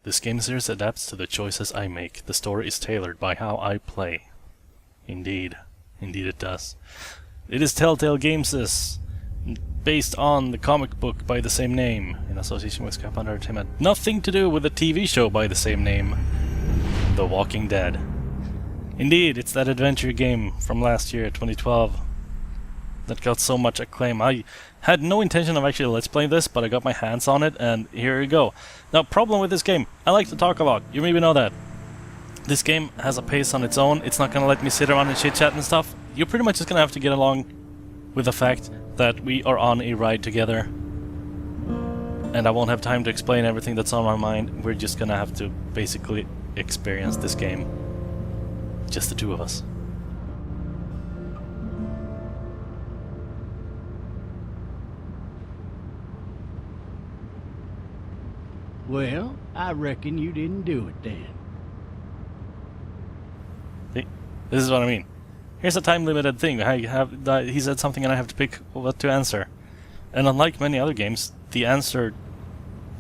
This game series adapts to the choices I make. The story is tailored by how I play. Indeed. Indeed it does. It is Telltale Games, based on the comic book by the same name, in association with Scap Entertainment. Nothing to do with the TV show by the same name, The Walking Dead. Indeed, it's that adventure game from last year, 2012, that got so much acclaim. I had no intention of actually let's play this, but I got my hands on it, and here you go. Now, problem with this game, I like to talk about, you maybe know that. This game has a pace on its own. It's not gonna let me sit around and chit-chat and stuff. You're pretty much just gonna have to get along with the fact that we are on a ride together. And I won't have time to explain everything that's on my mind. We're just gonna have to basically experience this game. Just the two of us. Well, I reckon you didn't do it then. See? This is what I mean. Here's a time-limited thing. He said something and I have to pick what to answer. And unlike many other games, the answer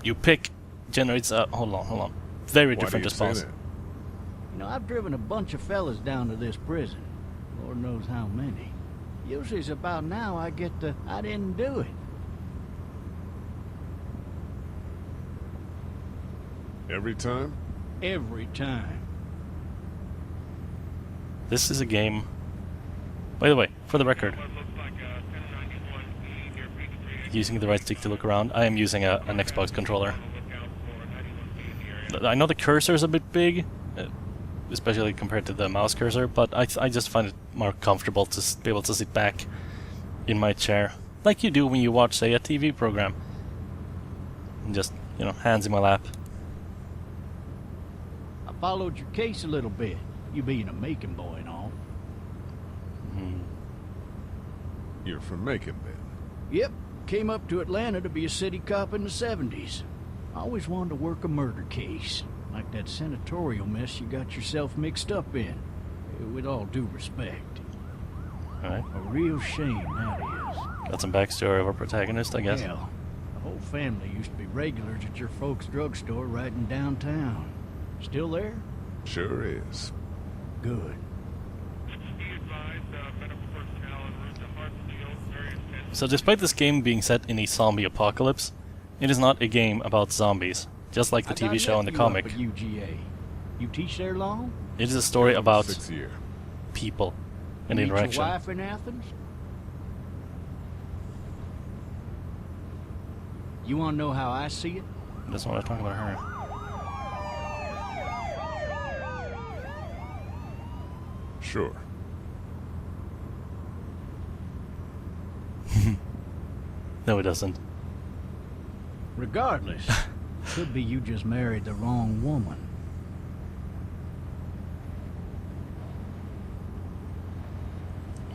you pick generates a... Hold on. Very different response. You know, I've driven a bunch of fellas down to this prison. Lord knows how many. Usually it's about now I get the, I didn't do it. Every time? Every time. This is a game... By the way, for the record, using the right stick to look around, I am using an Xbox controller. I know the cursor is a bit big, especially compared to the mouse cursor, but I just find it more comfortable to be able to sit back in my chair, like you do when you watch, say, a TV program. And just, you know, hands in my lap. I followed your case a little bit, you being a Macon boy and all. You're from Macon, then? Yep, came up to Atlanta to be a city cop in the 70s. I always wanted to work a murder case, like that senatorial mess you got yourself mixed up in. With all due respect. Alright. A real shame, that is. Got some backstory of our protagonist, I guess. Hell, the whole family used to be regulars at your folks' drugstore right in downtown. Still there? Sure is. Good. So despite this game being set in a zombie apocalypse, it is not a game about zombies, just like the TV show and the comic. UGA. You teach there long? It is a story about 6th year. people and You meet interaction. your wife in Athens? You want to know how I see it? That's what I was talking about her. Sure. No, it doesn't. Regardless, could be you just married the wrong woman.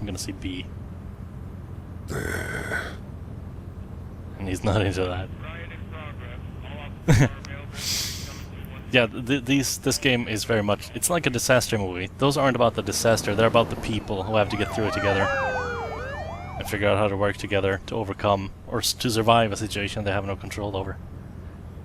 I'm gonna say B. And he's not into that. Yeah, this game is very much... It's like a disaster movie. Those aren't about the disaster, they're about the people who have to get through it together. And figure out how to work together to overcome, or to survive a situation they have no control over.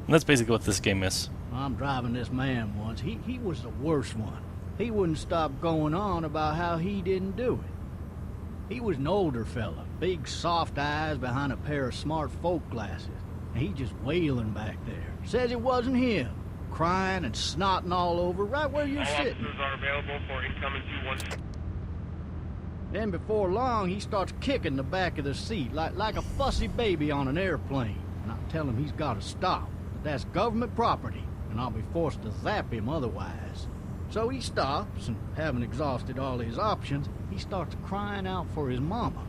And that's basically what this game is. I'm driving this man once. He was the worst one. He wouldn't stop going on about how he didn't do it. He was an older fella, big soft eyes behind a pair of smart folk glasses. And he just wailing back there. Says it wasn't him. Crying and snotting all over right where you're sitting. All officers are available for incoming 2-1. Then before long, he starts kicking the back of the seat like a fussy baby on an airplane. And I tell him he's got to stop. That that's government property, and I'll be forced to zap him otherwise. So he stops, and having exhausted all his options, he starts crying out for his mama.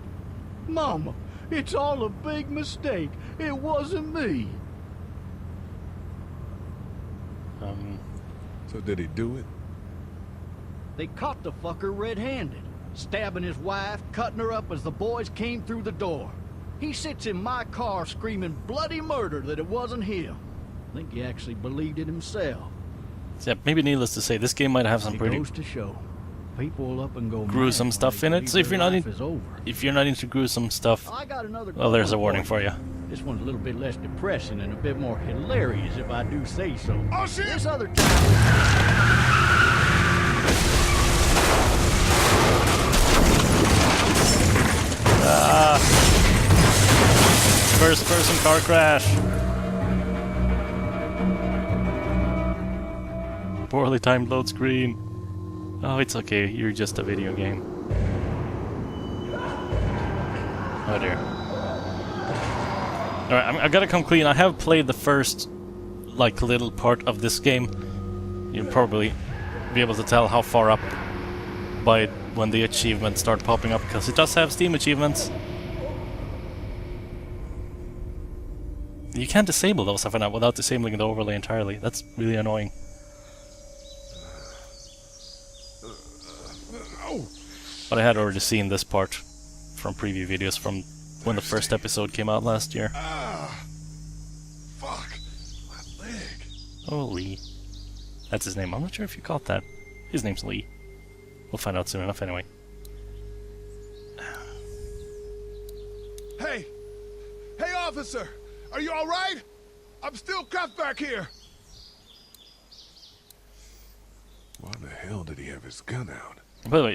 Mama, it's all a big mistake. It wasn't me. So did he do it? They caught the fucker red-handed, stabbing his wife, cutting her up as the boys came through the door. He sits in my car screaming bloody murder that it wasn't him. I think he actually believed it himself. So yeah, maybe needless to say, this game might have some It pretty goes to show. People will up and go gruesome mad stuff when in they it. So if believe you're not their life is over. if you're not into gruesome stuff, I got another well, there's a call warning for you. This one's a little bit less depressing and a bit more hilarious, if I do say so. Oh, shit! This other time... First person car crash. Poorly timed load screen. Oh, it's okay. You're just a video game. Oh dear. Alright, I gotta come clean. I have played the first, like, little part of this game. You'll probably be able to tell how far up by when the achievements start popping up, because it does have Steam achievements. You can't disable those, I found out, without disabling the overlay entirely. That's really annoying. But I had already seen this part from preview videos from when the first episode came out last year. Fuck. My leg. Oh, Lee. That's his name. I'm not sure if you caught that. His name's Lee. We'll find out soon enough anyway. Hey! Hey, officer! Are you alright? I'm still cuffed back here! Why the hell did he have his gun out? By the way,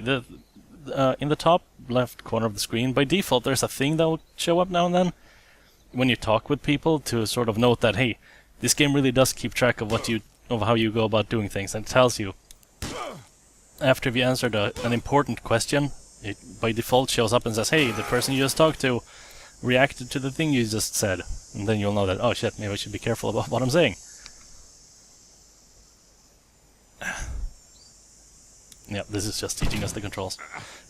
in the top left corner of the screen, by default there's a thing that will show up now and then when you talk with people to sort of note that, hey, this game really does keep track of how you go about doing things, and it tells you after you answered an important question, it by default shows up and says, hey, the person you just talked to reacted to the thing you just said. And then you'll know that, oh shit, maybe I should be careful about what I'm saying. Yeah, this is just teaching us the controls.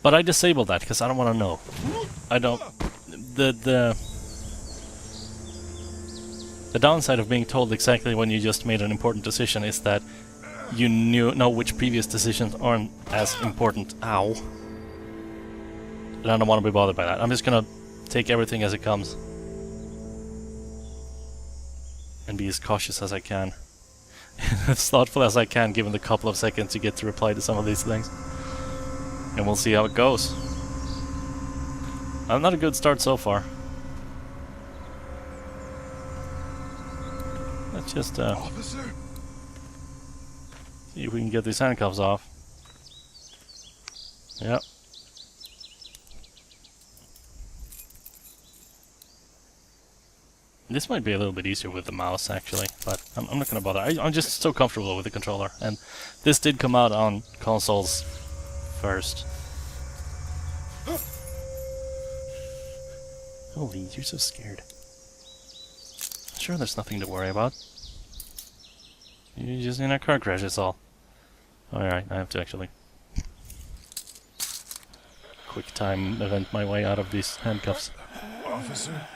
But I disabled that because I don't want to know. I don't... The downside of being told exactly when you just made an important decision is that you know which previous decisions aren't as important. Ow. And I don't want to be bothered by that. I'm just gonna take everything as it comes. And be as cautious as I can. As thoughtful as I can, given the couple of seconds you get to reply to some of these things. And we'll see how it goes. Not a good start so far. Let's just Officer? see if we can get these handcuffs off. Yep. This might be a little bit easier with the mouse, actually, but I'm not going to bother. I'm just so comfortable with the controller, and this did come out on consoles first. Holy, you're so scared. Sure, there's nothing to worry about. You're just in a car crash, that's all. Alright, I have to actually quick time event my way out of these handcuffs. Officer?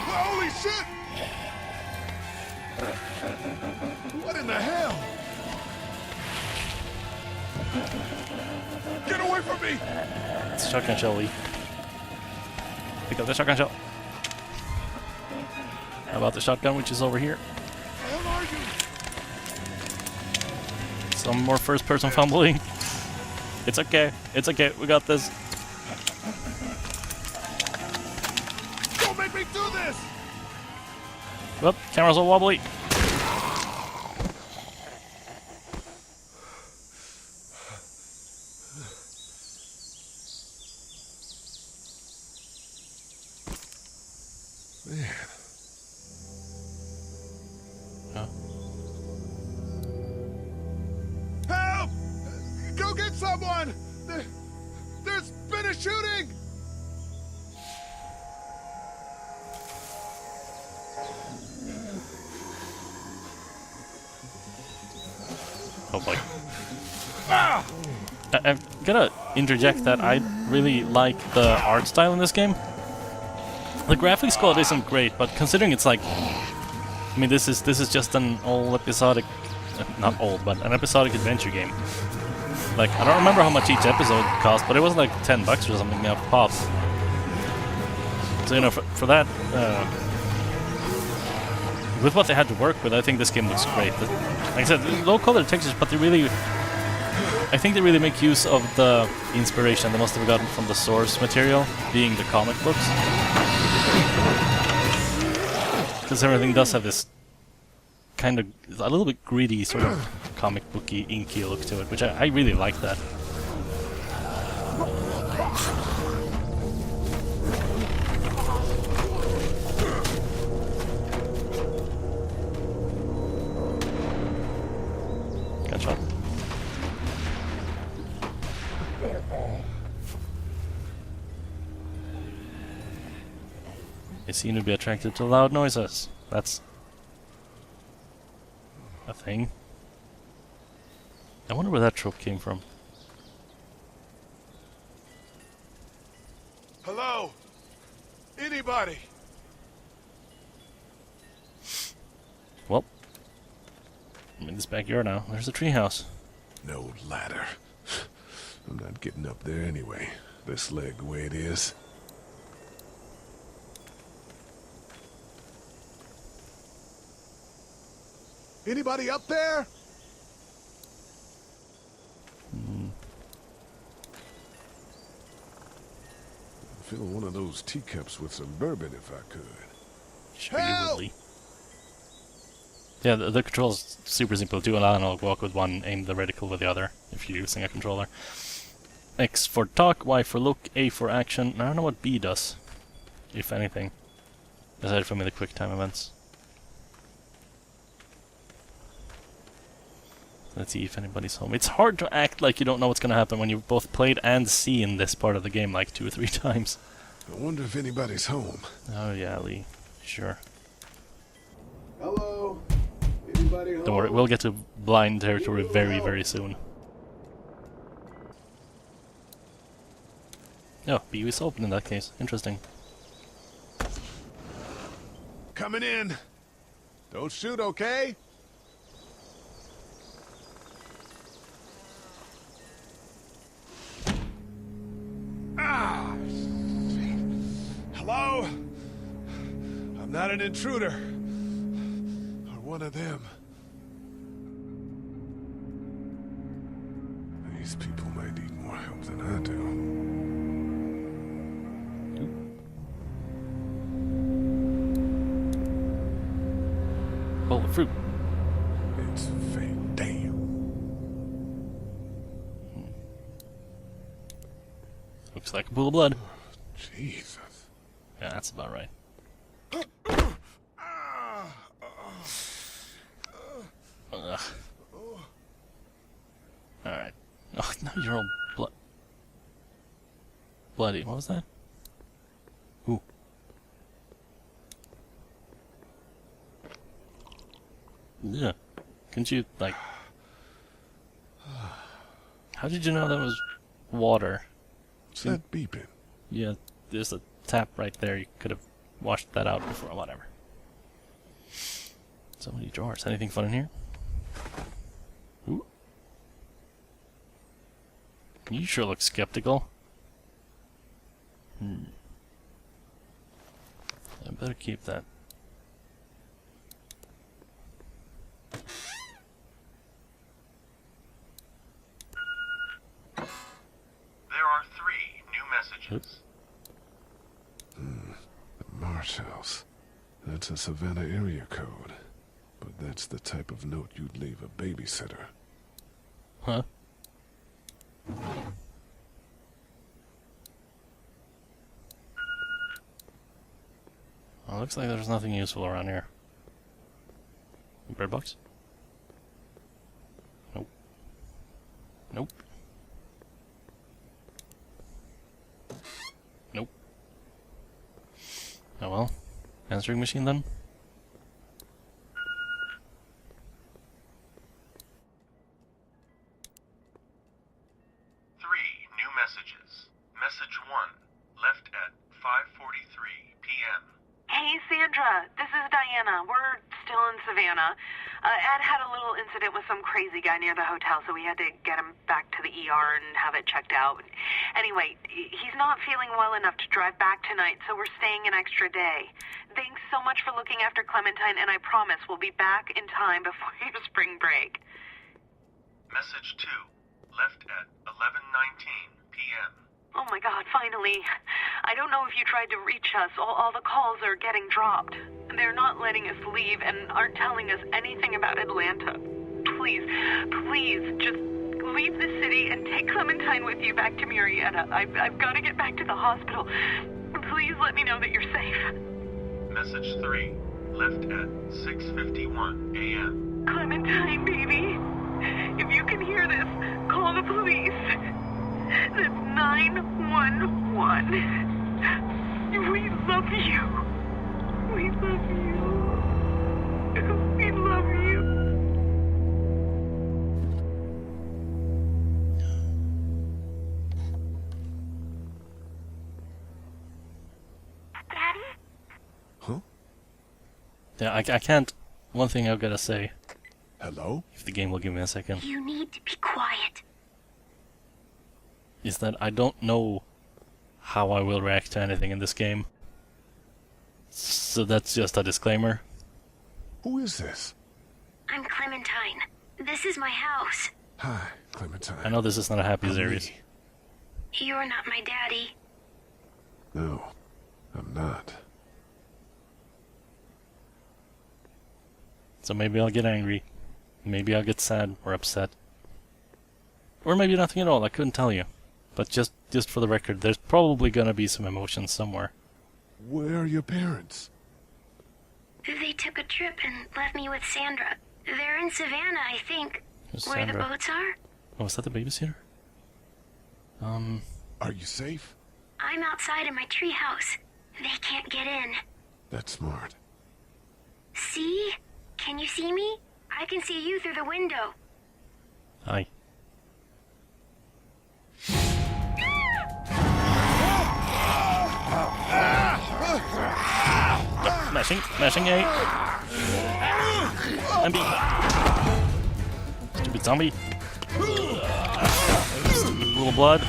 Holy shit! What in the hell? Get away from me! It's a shotgun shell, Lee. Pick up the shotgun shell. How about the shotgun, which is over here? Where are you? Some more first-person fumbling. It's okay. It's okay. We got this. Don't make me do this! Whoop, camera's all wobbly. Man. Huh? Help! Go get someone! There's been a shooting! Oh boy. I'm gonna interject that I really like the art style in this game. The graphics quality isn't great, but considering it's like, I mean, this is just an old episodic, not old, but an episodic adventure game. Like, I don't remember how much each episode cost, but it was like $10 or something now pop. So, you know, for that, with what they had to work with, I think this game looks great. Like I said, low color textures, but they really I think they really make use of the inspiration they must have gotten from the source material, being the comic books. Because everything does have this kind of a little bit gritty, sort of comic booky, inky look to it, which I really like that. Gunshot. They seem to be attracted to loud noises. That's a thing. I wonder where that trope came from. Hello? Anybody? Well, I'm in this backyard now. There's a treehouse. No ladder. I'm not getting up there anyway. This leg the way it is. Anybody up there? Hmm. I'd fill one of those teacups with some bourbon if I could. Sure you would, Lee. Yeah, the control's super simple. Do an analog walk with one, aim the reticle with the other, if you're using a controller. X for talk, Y for look, A for action. I don't know what B does, if anything, aside from the quick time events. Let's see if anybody's home. It's hard to act like you don't know what's gonna happen when you've both played and seen this part of the game like 2 or 3 times. I wonder if anybody's home. Oh yeah, Lee. Sure. Hello? Anybody home? Don't worry, we'll get to blind territory very, very soon. Oh, B is open in that case. Interesting. Coming in. Don't shoot, okay? Ah! Hello? I'm not an intruder. Or one of them. These people might need more help than I do. Bowl of fruit. It's fake. Damn. Looks like a pool of blood. Jesus. Yeah, that's about right. Ugh. Alright. Oh, now you're all bloody. What was that? Ooh. Yeah. Couldn't you, like... How did you know that was water? What's that beeping? Yeah, there's a tap right there. You could have washed that out before, whatever. So many drawers. Anything fun in here? Ooh. You sure look skeptical. I better keep that. There are 3 new messages. Oops. The Marsh House. That's a Savannah area code. But that's the type of note you'd leave a babysitter. Huh? Well, looks like there's nothing useful around here. Bird box? Nope. Nope. Nope. Oh well. Answering machine then? New messages. Message 1, left at 5:43 p.m. Hey, Sandra. This is Diana. We're still in Savannah. Ed had a little incident with some crazy guy near the hotel, so we had to get him back to the ER and have it checked out. Anyway, he's not feeling well enough to drive back tonight, so we're staying an extra day. Thanks so much for looking after Clementine, and I promise we'll be back in time before your spring break. Message 2, left at 11:19 p.m. Oh my God, finally. I don't know if you tried to reach us. All the calls are getting dropped. They're not letting us leave and aren't telling us anything about Atlanta. Please, just leave the city and take Clementine with you back to Murrieta. I've got to get back to the hospital. Please let me know that you're safe. Message 3, left at 6:51 a.m. Clementine, baby. If you can hear this, call the police. That's 911. We love you. We love you. We love you. Daddy? Huh? Yeah, I can't... One thing I've gotta say, Hello? if the game will give me a second, You need to be quiet. is that I don't know how I will react to anything in this game. So that's just a disclaimer. Who is this? I'm Clementine. This is my house. Hi, Clementine. I know this is not a happy I'm series. Lee. You're not my daddy. No, I'm not. So maybe I'll get angry. Maybe I'll get sad or upset. Or maybe nothing at all, I couldn't tell you. But just for the record, there's probably gonna be some emotions somewhere. Where are your parents? They took a trip and left me with Sandra. They're in Savannah, I think. Who's Where the Sandra? boats are? Oh, is that the babysitter? Are you safe? I'm outside in my treehouse. They can't get in. That's smart. See? Can you see me? I can see you through the window. Hi. Mashing A. I'm beat. Stupid zombie. Little blood.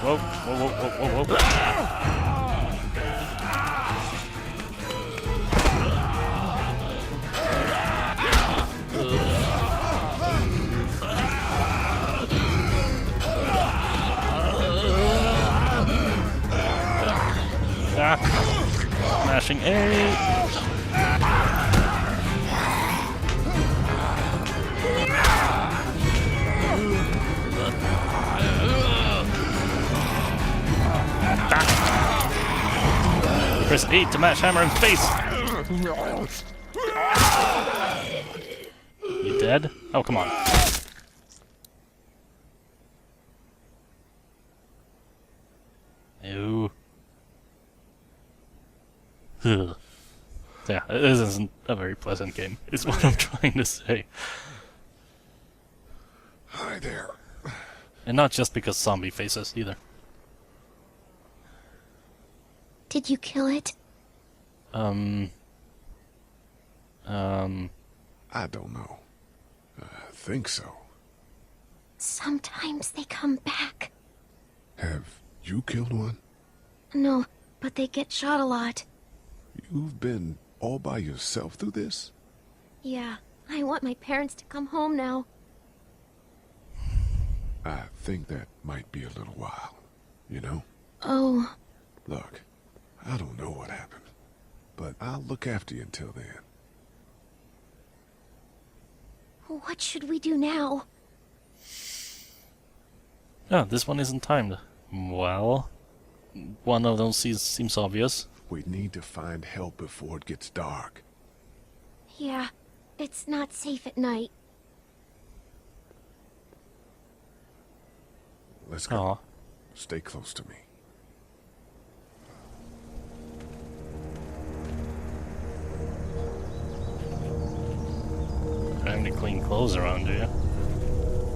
Whoa, whoa. Mashing A. Press 8 to mash hammer in face. You dead? Oh, come on. Ew. Ugh. Yeah, this isn't a very pleasant game, is what I'm trying to say. Hi there. And not just because zombie faces, either. Did you kill it? I don't know. I think so. Sometimes they come back. Have you killed one? No, but they get shot a lot. You've been all by yourself through this? Yeah, I want my parents to come home now. I think that might be a little while, you know? Oh, Look, I don't know what happened, but I'll look after you until then. what should we do now? Oh, this one isn't timed. Well, one of them seems obvious. We need to find help before it gets dark. Yeah, it's not safe at night. Let's go. Aw. Stay close to me. Don't have any clean clothes around, do you?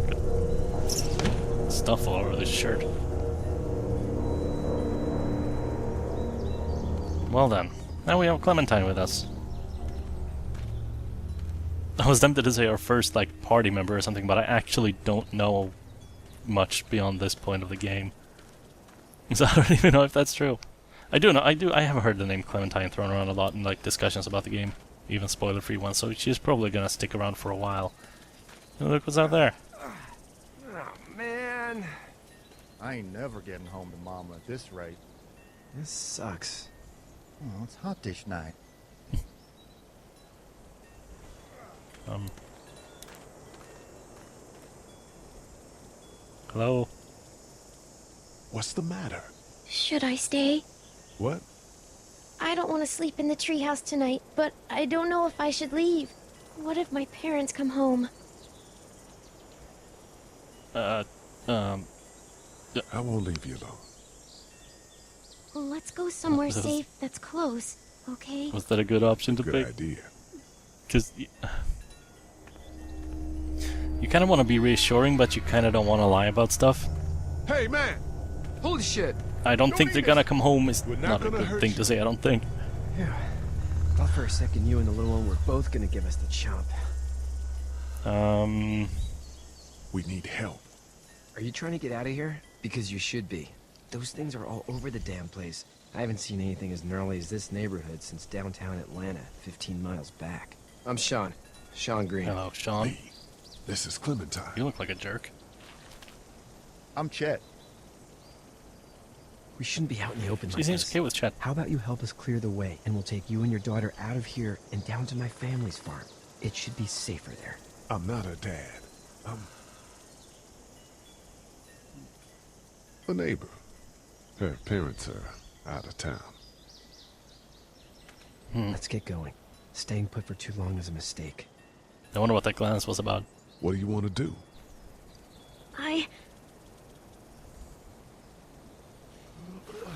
Got stuff all over this shirt. Well then, now we have Clementine with us. I was tempted to say our first, like, party member or something, but I actually don't know much beyond this point of the game. So I don't even know if that's true. I have heard the name Clementine thrown around a lot in, like, discussions about the game. Even spoiler-free ones, so she's probably gonna stick around for a while. Oh, look what's out there. man. I ain't never getting home to Mama at this rate. This sucks. Oh, it's hot dish night. Hello? What's the matter? Should I stay? What? I don't want to sleep in the treehouse tonight, but I don't know if I should leave. What if my parents come home? I won't leave you alone. Well, let's go somewhere safe that's close, okay? Was that a good option to Good pick? idea. Because you kind of want to be reassuring, but you kind of don't want to lie about stuff. Hey, man! Holy shit! I don't think they're gonna come home is We're not not a gonna good hurt thing you. to say, I don't think. Yeah. Thought for a second you and the little one were both gonna give us the chomp. We need help. Are you trying to get out of here? Because you should be. Those things are all over the damn place. I haven't seen anything as gnarly as this neighborhood since downtown Atlanta, 15 miles back. I'm Sean. Sean Green. Hello, Sean. Lee, this is Clementine. You look like a jerk. I'm Chet. We shouldn't be out in the open She like seems this. okay with Chet. How about you help us clear the way, and we'll take you and your daughter out of here and down to my family's farm. It should be safer there. I'm not her dad. I'm a neighbor. Her parents are out of town. Let's get going. Staying put for too long is a mistake. I wonder what that glance was about. What do you want to do?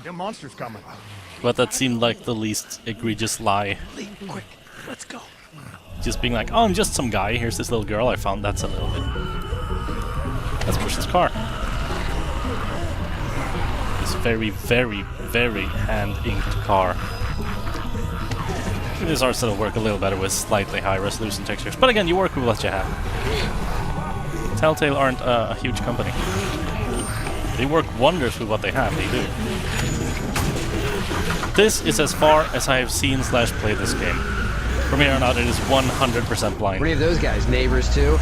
Them monster's coming. But that seemed like the least egregious lie. Lee, quick, let's go. Just being like, oh, I'm just some guy. Here's this little girl I found. That's a little bit. That's Christian's car. This very, very, very hand-inked car. This art style will work a little better with slightly high resolution textures. But again, you work with what you have. Telltale aren't a huge company. They work wonders with what they have. They do. This is as far as I have seen / played this game. From here on out, it is 100% blind. What are those guys, neighbors too?